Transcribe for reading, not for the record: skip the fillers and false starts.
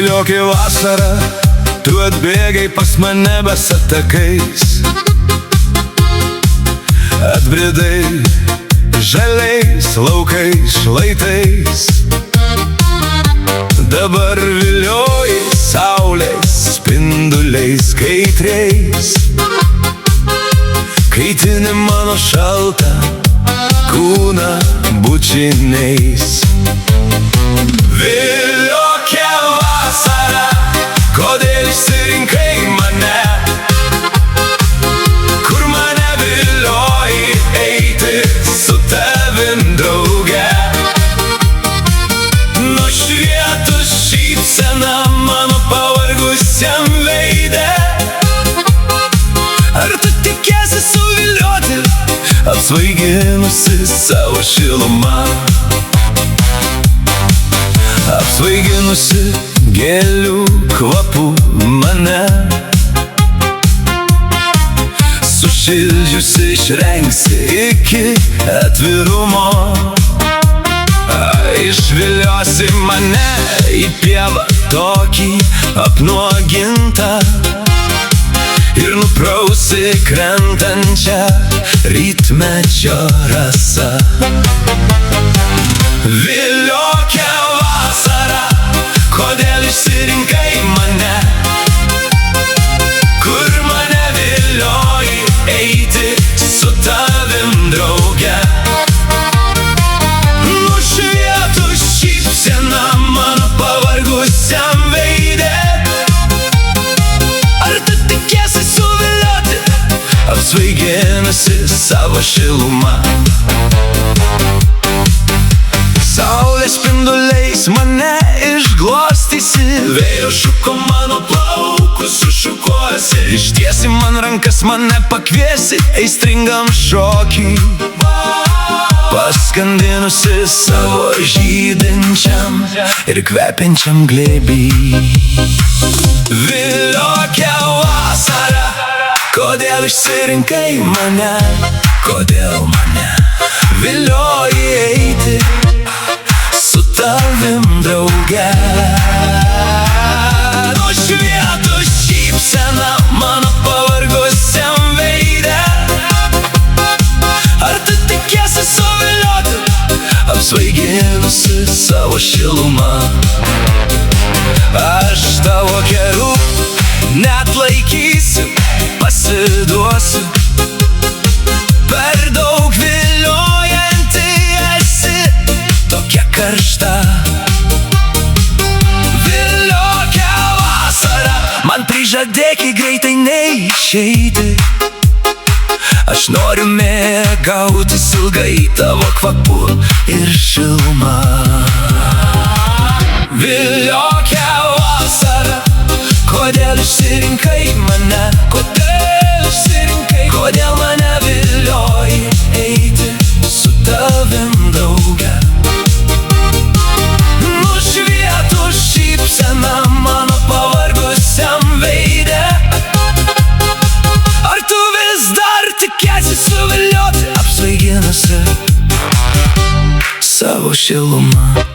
Viliokė vasara, tu atbėgai pas mane besatakais, atbridai žaliais laukais šlaitais. Dabar vilioji saulės spinduliais kaitriais, kaitini mano šaltą kūną bučiniais. Viliokė vasara, kodėl išsirinkai mane? Kur mane vilioji eiti su tavim drauge? Nušvietus šypsena mano pavargusiam veide. Ar tu tikėsi suvilioti, apsvaiginusi savo šilumą, apsvaiginusi gėlių kvapų mane, sušildžiusi išrengsi iki atvirumo. Išviliosi mane į pievą tokį apnuogintą ir nuprausi krentančią rytmečio rasą. Viliokė vasara, kodėl išsirinkai mane? Kur mane vilioji eiti su tavim drauge? Nušvietus šypsena mano pavargusiam veide. Ar tu tikėsi suvilioti, apsvaiginusi savo šilumą? Saulės spinduliais mane išglostysi, vėjo šuko mano plaukus sušukuosi, ištiesi man rankas, mane pakviesi aistringam šokiui, paskandinusi savo žydinčiam ir kvepiančiam glėby. Viliokė vasara, kodėl išsirinkai mane? Kodėl mane vilioji eiti su tavim drauge? Nušvietus šypsena mano pavargusiam veide. Ar tu tikėsi suvilioti, apsvaiginusi savo šilumą? Aš tavo kelių neatlaikysiu, pasiduosiu. Per daug viliojanti esi, tokia karšta. Viliokė vasara, man prižadėki greitai neišeiti. Aš noriu mėgautis ilgai tavo kvapu ir šilumą. Viliokė vasara, kodėl išsirinkai mane? Kodėl išsirinkai? Kodėl mane vilioji eiti su tavim drauge? Nušvietus šypsena mano pavargusiam veide. Ar tu vis dar tikėsi suvilioti, apsvaiginusi savo šilumą?